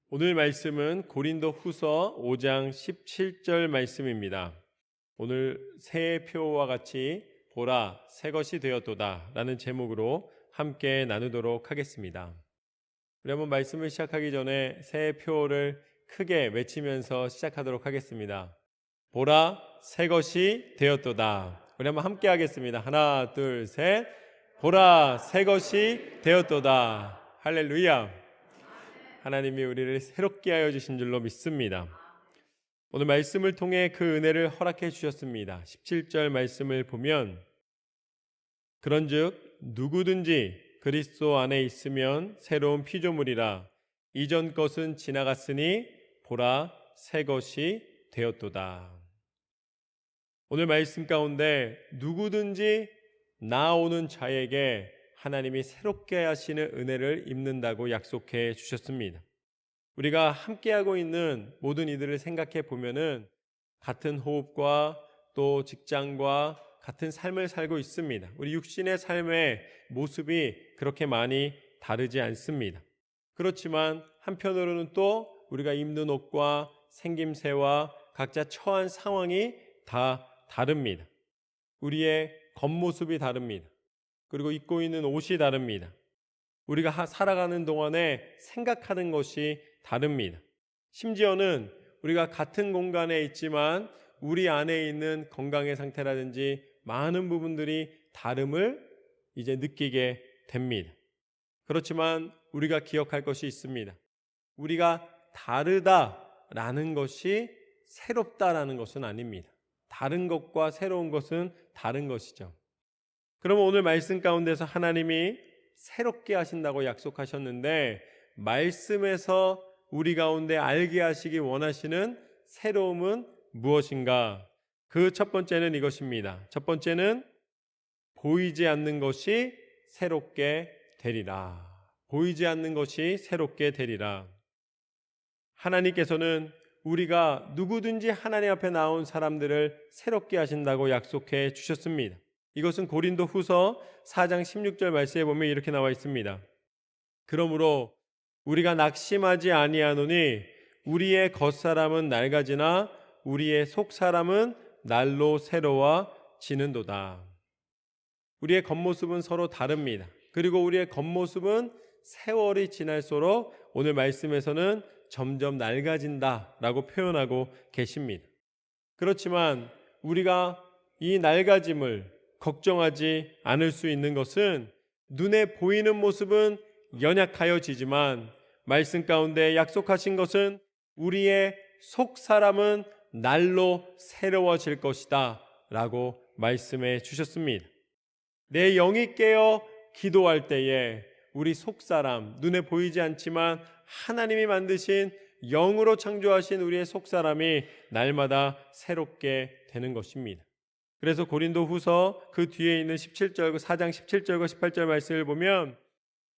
오늘 말씀은 고린도 후서 5장 17절 말씀입니다. 오늘 새의 표와 같이 보라 새 것이 되었도다 라는 제목으로 함께 나누도록 하겠습니다. 우리 한번 말씀을 시작하기 전에 새의 표를 크게 외치면서 시작하도록 하겠습니다. 보라 새 것이 되었도다. 우리 한번 함께 하겠습니다. 하나 둘 셋. 보라 새 것이 되었도다. 할렐루야. 하나님이 우리를 새롭게 하여 주신 줄로 믿습니다. 오늘 말씀을 통해 그 은혜를 허락해 주셨습니다. 17절 말씀을 보면 그런즉 누구든지 그리스도 안에 있으면 새로운 피조물이라 이전 것은 지나갔으니 보라 새 것이 되었도다. 오늘 말씀 가운데 누구든지 나아오는 자에게 하나님이 새롭게 하시는 은혜를 입는다고 약속해 주셨습니다. 우리가 함께하고 있는 모든 이들을 생각해 보면은 같은 호흡과 또 직장과 같은 삶을 살고 있습니다. 우리 육신의 삶의 모습이 그렇게 많이 다르지 않습니다. 그렇지만 한편으로는 또 우리가 입는 옷과 생김새와 각자 처한 상황이 다 다릅니다. 우리의 겉모습이 다릅니다. 그리고 입고 있는 옷이 다릅니다. 우리가 살아가는 동안에 생각하는 것이 다릅니다. 심지어는 우리가 같은 공간에 있지만 우리 안에 있는 건강의 상태라든지 많은 부분들이 다름을 이제 느끼게 됩니다. 그렇지만 우리가 기억할 것이 있습니다. 우리가 다르다라는 것이 새롭다라는 것은 아닙니다. 다른 것과 새로운 것은 다른 것이죠. 그러면 오늘 말씀 가운데서 하나님이 새롭게 하신다고 약속하셨는데 말씀에서 우리 가운데 알게 하시기 원하시는 새로움은 무엇인가? 그 첫 번째는 이것입니다. 첫 번째는 보이지 않는 것이 새롭게 되리라. 보이지 않는 것이 새롭게 되리라. 하나님께서는 우리가 누구든지 하나님 앞에 나온 사람들을 새롭게 하신다고 약속해 주셨습니다. 이것은 고린도 후서 4장 16절 말씀에 보면 이렇게 나와 있습니다. 그러므로 우리가 낙심하지 아니하노니 우리의 겉사람은 낡아지나 우리의 속사람은 날로 새로워지는도다. 우리의 겉모습은 서로 다릅니다. 그리고 우리의 겉모습은 세월이 지날수록 오늘 말씀에서는 점점 낡아진다라고 표현하고 계십니다. 그렇지만 우리가 이 낡아짐을 걱정하지 않을 수 있는 것은 눈에 보이는 모습은 연약하여지지만 말씀 가운데 약속하신 것은 우리의 속 사람은 날로 새로워질 것이다 라고 말씀해 주셨습니다. 내 영이 깨어 기도할 때에 우리 속 사람, 눈에 보이지 않지만 하나님이 만드신 영으로 창조하신 우리의 속 사람이 날마다 새롭게 되는 것입니다. 그래서 고린도 후서 그 뒤에 있는 17절, 4장 17절과 18절 말씀을 보면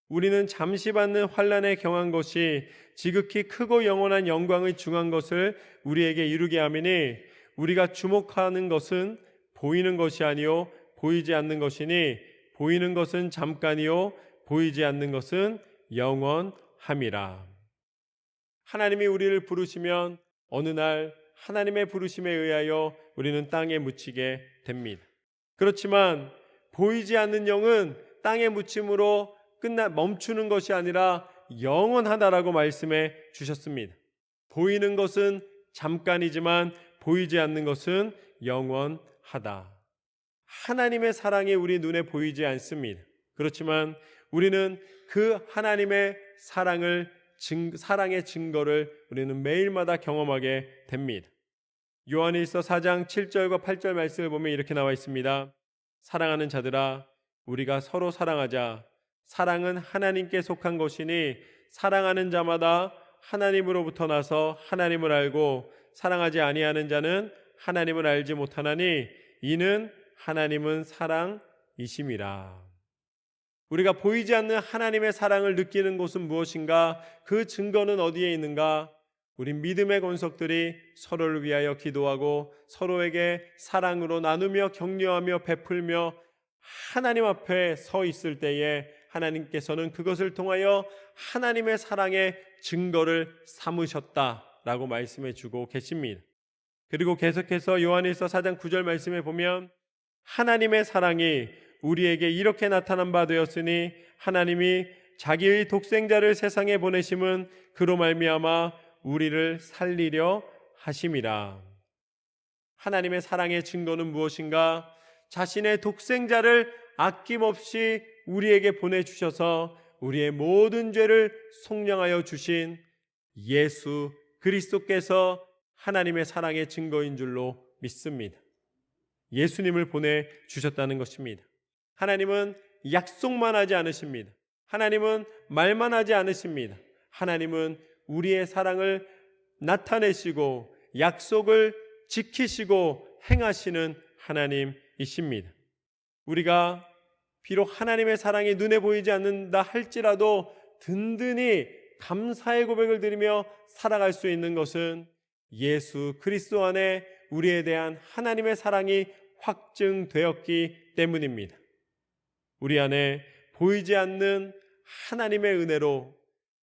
우리는 잠시 받는 환난에 경한 것이 지극히 크고 영원한 영광의 중한 것을 우리에게 이루게 하미니 우리가 주목하는 것은 보이는 것이 아니요 보이지 않는 것이니 보이는 것은 잠깐이요 보이지 않는 것은 영원함이라. 하나님이 우리를 부르시면 어느 날 하나님의 부르심에 의하여 우리는 땅에 묻히게 됩니다. 그렇지만 보이지 않는 영은 땅에 묻힘으로 멈추는 것이 아니라 영원하다라고 말씀해 주셨습니다. 보이는 것은 잠깐이지만 보이지 않는 것은 영원하다. 하나님의 사랑이 우리 눈에 보이지 않습니다. 그렇지만 우리는 그 하나님의 사랑의 증거를 우리는 매일마다 경험하게 됩니다. 요한일서 4장 7절과 8절 말씀을 보면 이렇게 나와 있습니다. 사랑하는 자들아 우리가 서로 사랑하자. 사랑은 하나님께 속한 것이니 사랑하는 자마다 하나님으로부터 나서 하나님을 알고 사랑하지 아니하는 자는 하나님을 알지 못하나니 이는 하나님은 사랑이심이라. 우리가 보이지 않는 하나님의 사랑을 느끼는 곳은 무엇인가? 그 증거는 어디에 있는가? 우리 믿음의 권속들이 서로를 위하여 기도하고 서로에게 사랑으로 나누며 격려하며 베풀며 하나님 앞에 서 있을 때에 하나님께서는 그것을 통하여 하나님의 사랑의 증거를 삼으셨다라고 말씀해 주고 계십니다. 그리고 계속해서 요한일서 4장 9절 말씀에 보면 하나님의 사랑이 우리에게 이렇게 나타난 바 되었으니 하나님이 자기의 독생자를 세상에 보내심은 그로 말미암아 우리를 살리려 하심이라. 하나님의 사랑의 증거는 무엇인가? 자신의 독생자를 아낌없이 우리에게 보내주셔서 우리의 모든 죄를 속량하여 주신 예수 그리스도께서 하나님의 사랑의 증거인 줄로 믿습니다. 예수님을 보내주셨다는 것입니다. 하나님은 약속만 하지 않으십니다. 하나님은 말만 하지 않으십니다. 하나님은 우리의 사랑을 나타내시고 약속을 지키시고 행하시는 하나님이십니다. 우리가 비록 하나님의 사랑이 눈에 보이지 않는다 할지라도 든든히 감사의 고백을 드리며 살아갈 수 있는 것은 예수 그리스도 안에 우리에 대한 하나님의 사랑이 확증되었기 때문입니다. 우리 안에 보이지 않는 하나님의 은혜로,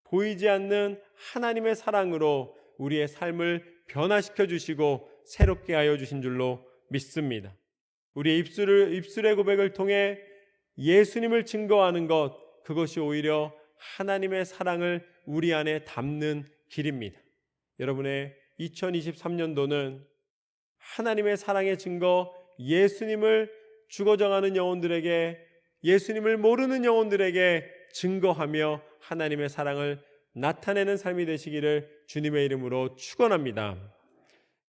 보이지 않는 하나님의 사랑으로 우리의 삶을 변화시켜 주시고 새롭게 하여 주신 줄로 믿습니다. 우리의 입술의 고백을 통해 예수님을 증거하는 것, 그것이 오히려 하나님의 사랑을 우리 안에 담는 길입니다. 여러분의 2023년도는 하나님의 사랑의 증거, 예수님을 주거 정하는 영혼들에게, 예수님을 모르는 영혼들에게 증거하며 하나님의 사랑을 나타내는 삶이 되시기를 주님의 이름으로 축원합니다.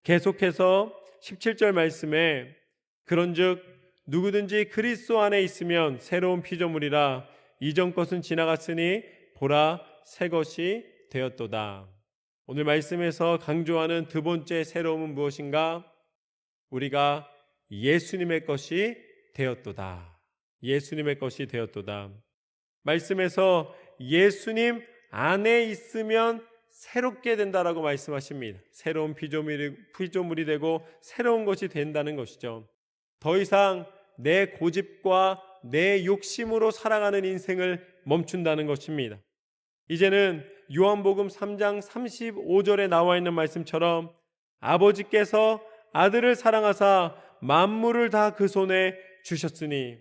계속해서 17절 말씀에 그런즉 누구든지 그리스도 안에 있으면 새로운 피조물이라 이전 것은 지나갔으니 보라 새 것이 되었도다. 오늘 말씀에서 강조하는 두 번째 새로움은 무엇인가? 우리가 예수님의 것이 되었도다. 예수님의 것이 되었도다. 말씀에서 예수님 안에 있으면 새롭게 된다라고 말씀하십니다. 새로운 피조물이 되고 새로운 것이 된다는 것이죠. 더 이상 내 고집과 내 욕심으로 살아가는 인생을 멈춘다는 것입니다. 이제는 요한복음 3장 35절에 나와 있는 말씀처럼 아버지께서 아들을 사랑하사 만물을 다 그 손에 주셨으니,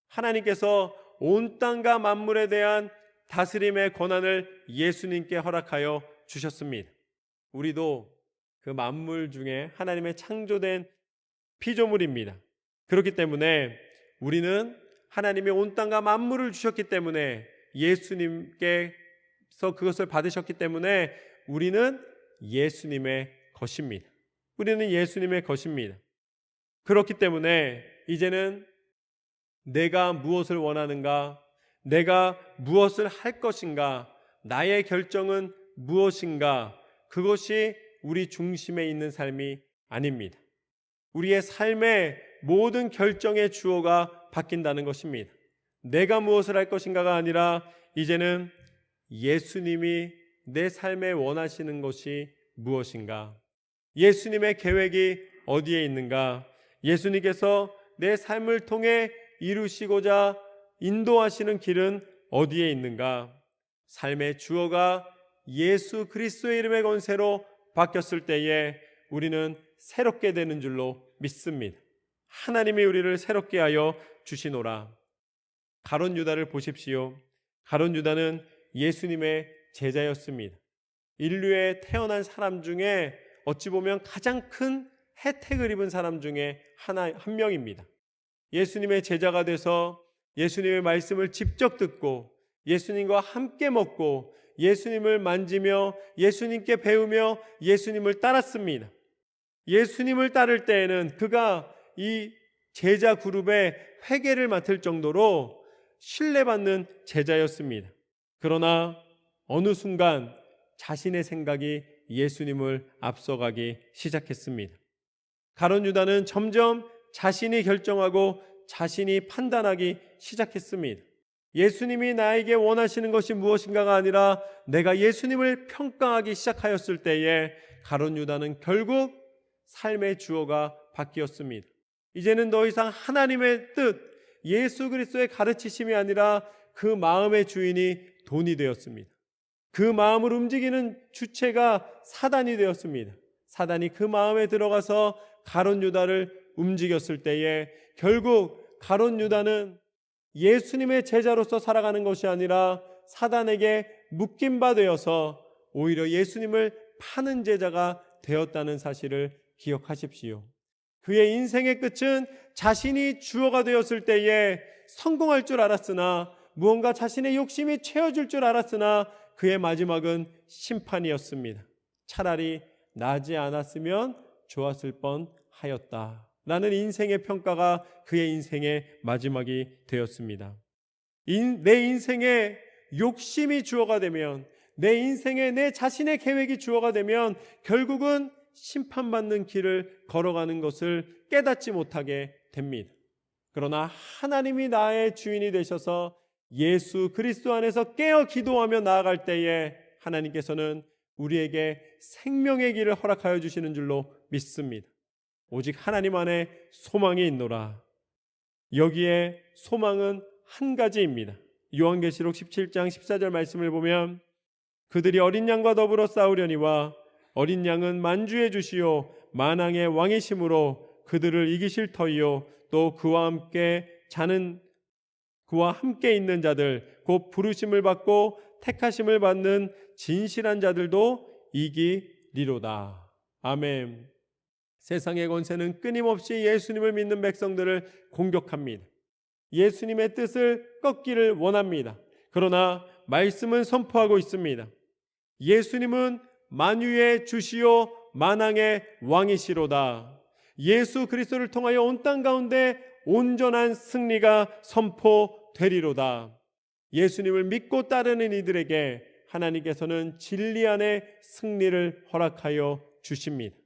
하나님께서 온 땅과 만물에 대한 다스림의 권한을 예수님께 허락하여 주셨습니다. 우리도 그 만물 중에 하나님의 창조된 피조물입니다. 그렇기 때문에 우리는 하나님이 온 땅과 만물을 주셨기 때문에, 예수님께서 그것을 받으셨기 때문에 우리는 예수님의 것입니다. 우리는 예수님의 것입니다. 그렇기 때문에 이제는 내가 무엇을 원하는가, 내가 무엇을 할 것인가, 나의 결정은 무엇인가, 그것이 우리 중심에 있는 삶이 아닙니다. 우리의 삶의 모든 결정의 주어가 바뀐다는 것입니다. 내가 무엇을 할 것인가가 아니라 이제는 예수님이 내 삶에 원하시는 것이 무엇인가, 예수님의 계획이 어디에 있는가, 예수님께서 내 삶을 통해 이루시고자 인도하시는 길은 어디에 있는가. 삶의 주어가 예수 그리스도의 이름의 권세로 바뀌었을 때에 우리는 새롭게 되는 줄로 믿습니다. 하나님이 우리를 새롭게 하여 주시노라. 가룟 유다를 보십시오. 가룟 유다는 예수님의 제자였습니다. 인류에 태어난 사람 중에 어찌 보면 가장 큰 혜택을 입은 사람 중에 한 명입니다. 예수님의 제자가 돼서 예수님의 말씀을 직접 듣고 예수님과 함께 먹고 예수님을 만지며 예수님께 배우며 예수님을 따랐습니다. 예수님을 따를 때에는 그가 이 제자 그룹의 회계를 맡을 정도로 신뢰받는 제자였습니다. 그러나 어느 순간 자신의 생각이 예수님을 앞서가기 시작했습니다. 가룟 유다는 점점 자신이 결정하고 자신이 판단하기 시작했습니다. 예수님이 나에게 원하시는 것이 무엇인가가 아니라 내가 예수님을 평가하기 시작하였을 때에 가룟 유다는 결국 삶의 주어가 바뀌었습니다. 이제는 더 이상 하나님의 뜻, 예수 그리스도의 가르치심이 아니라 그 마음의 주인이 돈이 되었습니다. 그 마음을 움직이는 주체가 사단이 되었습니다. 사단이 그 마음에 들어가서 가룟 유다를 움직였을 때에 결국 가룟 유다는 예수님의 제자로서 살아가는 것이 아니라 사단에게 묶인 바 되어서 오히려 예수님을 파는 제자가 되었다는 사실을 기억하십시오. 그의 인생의 끝은 자신이 주어가 되었을 때에 성공할 줄 알았으나, 무언가 자신의 욕심이 채워줄 줄 알았으나 그의 마지막은 심판이었습니다. 차라리 나지 않았으면 좋았을 뻔하였다 라는 인생의 평가가 그의 인생의 마지막이 되었습니다. 내 인생에 욕심이 주어가 되면, 내 인생에 내 자신의 계획이 주어가 되면 결국은 심판받는 길을 걸어가는 것을 깨닫지 못하게 됩니다. 그러나 하나님이 나의 주인이 되셔서 예수 그리스도 안에서 깨어 기도하며 나아갈 때에 하나님께서는 우리에게 생명의 길을 허락하여 주시는 줄로 믿습니다. 오직 하나님 안에 소망이 있노라. 여기에 소망은 한 가지입니다. 요한계시록 17장 14절 말씀을 보면 그들이 어린 양과 더불어 싸우려니와 어린 양은 만주의 주시요 만왕의 왕이심으로 그들을 이기실 터이요 또 그와 함께 있는 자들 곧 부르심을 받고 택하심을 받는 진실한 자들도 이기리로다. 아멘. 세상의 권세는 끊임없이 예수님을 믿는 백성들을 공격합니다. 예수님의 뜻을 꺾기를 원합니다. 그러나 말씀은 선포하고 있습니다. 예수님은 만유의 주시요 만왕의 왕이시로다. 예수 그리스도를 통하여 온 땅 가운데 온전한 승리가 선포되리로다. 예수님을 믿고 따르는 이들에게 하나님께서는 진리 안에 승리를 허락하여 주십니다.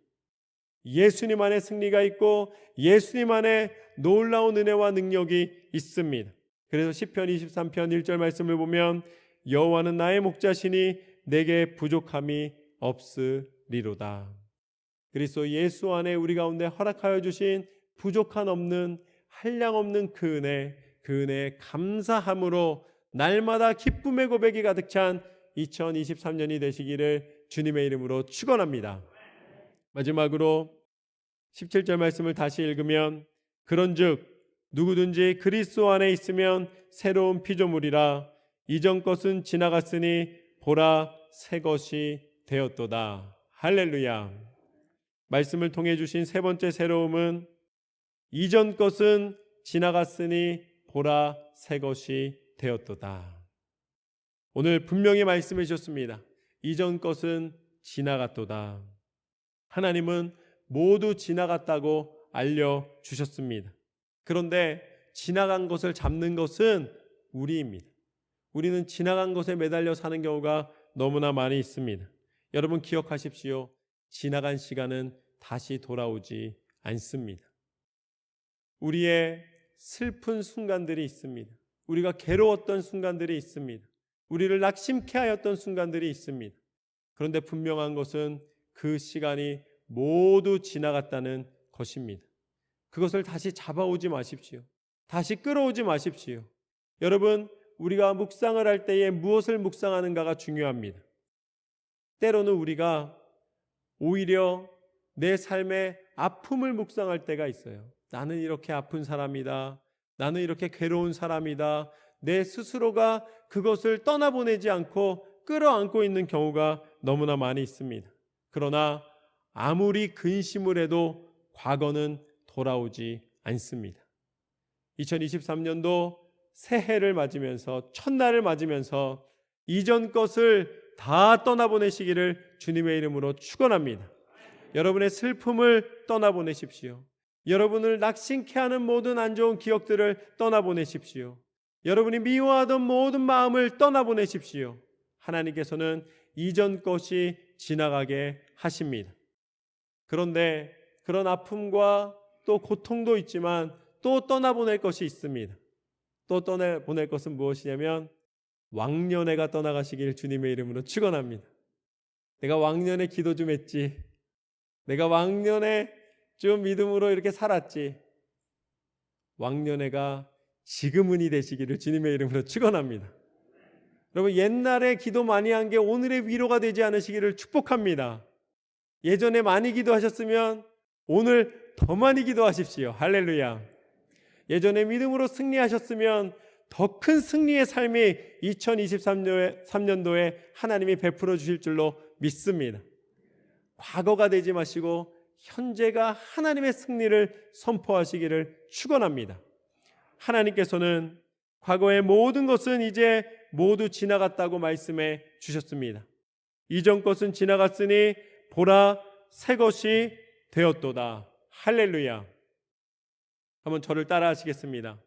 예수님 안에 승리가 있고 예수님 안에 놀라운 은혜와 능력이 있습니다. 그래서 시편 23편 1절 말씀을 보면 여호와는 나의 목자시니 내게 부족함이 없으리로다. 그리스도 예수 안에 우리 가운데 허락하여 주신 부족한 없는 한량없는 그 은혜에 감사함으로 날마다 기쁨의 고백이 가득 찬 2023년이 되시기를 주님의 이름으로 축원합니다. 마지막으로 17절 말씀을 다시 읽으면 그런즉 누구든지 그리스도 안에 있으면 새로운 피조물이라 이전 것은 지나갔으니 보라 새 것이 되었도다. 할렐루야. 말씀을 통해 주신 세 번째 새로움은 이전 것은 지나갔으니 보라 새 것이 되었도다. 오늘 분명히 말씀해 주셨습니다. 이전 것은 지나갔도다. 하나님은 모두 지나갔다고 알려주셨습니다. 그런데 지나간 것을 잡는 것은 우리입니다. 우리는 지나간 것에 매달려 사는 경우가 너무나 많이 있습니다. 여러분 기억하십시오. 지나간 시간은 다시 돌아오지 않습니다. 우리의 슬픈 순간들이 있습니다. 우리가 괴로웠던 순간들이 있습니다. 우리를 낙심케 하였던 순간들이 있습니다. 그런데 분명한 것은 그 시간이 모두 지나갔다는 것입니다. 그것을 다시 잡아오지 마십시오. 다시 끌어오지 마십시오. 여러분, 우리가 묵상을 할 때에 무엇을 묵상하는가가 중요합니다. 때로는 우리가 오히려 내 삶의 아픔을 묵상할 때가 있어요. 나는 이렇게 아픈 사람이다. 나는 이렇게 괴로운 사람이다. 내 스스로가 그것을 떠나보내지 않고 끌어안고 있는 경우가 너무나 많이 있습니다. 그러나 아무리 근심을 해도 과거는 돌아오지 않습니다. 2023년도 새해를 맞으면서 첫날을 맞으면서 이전 것을 다 떠나보내시기를 주님의 이름으로 축원합니다. 여러분의 슬픔을 떠나보내십시오. 여러분을 낙심케 하는 모든 안 좋은 기억들을 떠나보내십시오. 여러분이 미워하던 모든 마음을 떠나보내십시오. 하나님께서는 이전 것이 지나가게 하십니다. 그런데 그런 아픔과 또 고통도 있지만 또 떠나보낼 것이 있습니다. 또 떠나보낼 것은 무엇이냐면 왕년애가 떠나가시길 주님의 이름으로 축원합니다. 내가 왕년에 기도 좀 했지. 내가 왕년에 좀 믿음으로 이렇게 살았지. 왕년애가 지금은이 되시기를 주님의 이름으로 축원합니다. 여러분, 옛날에 기도 많이 한 게 오늘의 위로가 되지 않으시기를 축복합니다. 예전에 많이 기도하셨으면 오늘 더 많이 기도하십시오. 할렐루야. 예전에 믿음으로 승리하셨으면 더 큰 승리의 삶이 2023년도에 하나님이 베풀어 주실 줄로 믿습니다. 과거가 되지 마시고 현재가 하나님의 승리를 선포하시기를 축원합니다. 하나님께서는 과거의 모든 것은 이제 모두 지나갔다고 말씀해 주셨습니다. 이전 것은 지나갔으니 보라 새 것이 되었도다. 할렐루야. 한번 저를 따라 하시겠습니다.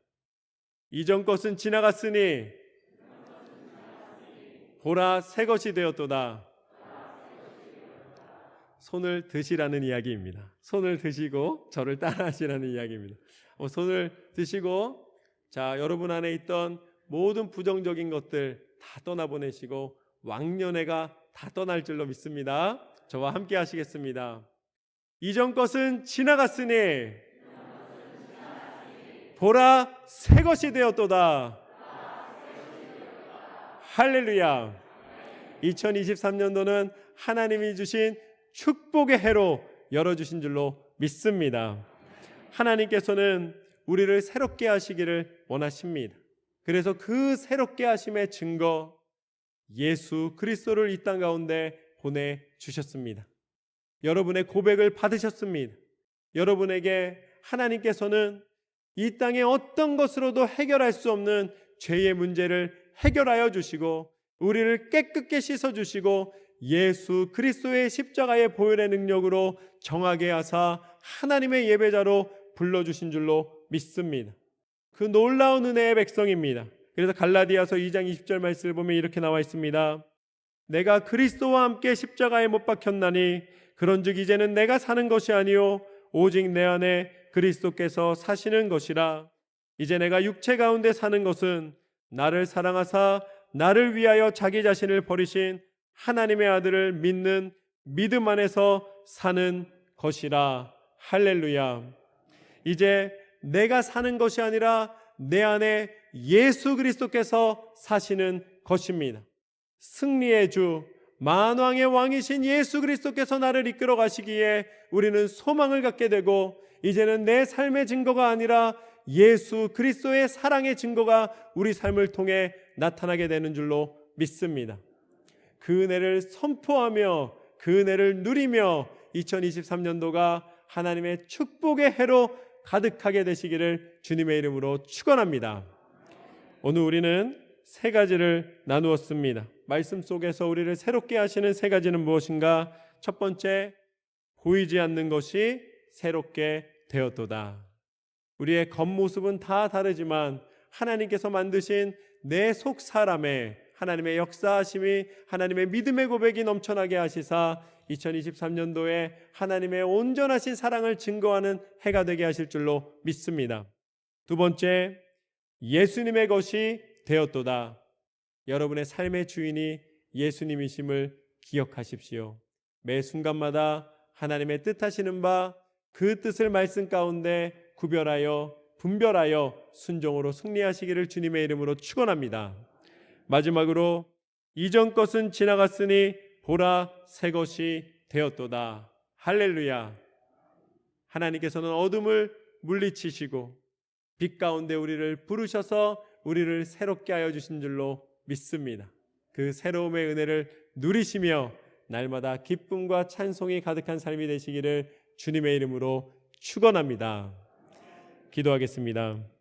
이전 것은 지나갔으니 보라 새 것이 되었도다. 손을 드시라는 이야기입니다. 손을 드시고 저를 따라 하시라는 이야기입니다. 손을 드시고, 자, 여러분 안에 있던 모든 부정적인 것들 다 떠나보내시고 왕년애가 다 떠날 줄로 믿습니다. 저와 함께 하시겠습니다. 이전 것은 지나갔으니 보라 새 것이 되었도다. 할렐루야. 2023년도는 하나님이 주신 축복의 해로 열어주신 줄로 믿습니다. 하나님께서는 우리를 새롭게 하시기를 원하십니다. 그래서 그 새롭게 하심의 증거, 예수 그리스도를 이 땅 가운데 보내주셨습니다. 여러분의 고백을 받으셨습니다. 여러분에게 하나님께서는 이 땅의 어떤 것으로도 해결할 수 없는 죄의 문제를 해결하여 주시고 우리를 깨끗게 씻어주시고 예수 그리스도의 십자가의 보혈의 능력으로 정하게 하사 하나님의 예배자로 불러주신 줄로 믿습니다. 그 놀라운 은혜의 백성입니다. 그래서 갈라디아서 2장 20절 말씀을 보면 이렇게 나와 있습니다. 내가 그리스도와 함께 십자가에 못 박혔나니 그런즉 이제는 내가 사는 것이 아니요 오직 내 안에 그리스도께서 사시는 것이라. 이제 내가 육체 가운데 사는 것은 나를 사랑하사 나를 위하여 자기 자신을 버리신 하나님의 아들을 믿는 믿음 안에서 사는 것이라. 할렐루야. 이제 내가 사는 것이 아니라 내 안에 예수 그리스도께서 사시는 것입니다. 승리의 주 만왕의 왕이신 예수 그리스도께서 나를 이끌어 가시기에 우리는 소망을 갖게 되고 이제는 내 삶의 증거가 아니라 예수 그리스도의 사랑의 증거가 우리 삶을 통해 나타나게 되는 줄로 믿습니다. 그 은혜를 선포하며 그 은혜를 누리며 2023년도가 하나님의 축복의 해로 가득하게 되시기를 주님의 이름으로 축원합니다. 오늘 우리는 세 가지를 나누었습니다. 말씀 속에서 우리를 새롭게 하시는 세 가지는 무엇인가? 첫 번째, 보이지 않는 것이 새롭게 되었도다. 우리의 겉모습은 다 다르지만 하나님께서 만드신 내 속 사람에 하나님의 역사하심이 하나님의 믿음의 고백이 넘쳐나게 하시사 2023년도에 하나님의 온전하신 사랑을 증거하는 해가 되게 하실 줄로 믿습니다. 두 번째, 예수님의 것이 되었도다. 여러분의 삶의 주인이 예수님이심을 기억하십시오. 매 순간마다 하나님의 뜻하시는 바 그 뜻을 말씀 가운데 구별하여 분별하여 순종으로 승리하시기를 주님의 이름으로 축원합니다. 마지막으로 이전 것은 지나갔으니 보라 새 것이 되었도다. 할렐루야. 하나님께서는 어둠을 물리치시고 빛 가운데 우리를 부르셔서 우리를 새롭게 하여 주신 줄로 믿습니다. 그 새로움의 은혜를 누리시며 날마다 기쁨과 찬송이 가득한 삶이 되시기를 주님의 이름으로 축원합니다. 기도하겠습니다.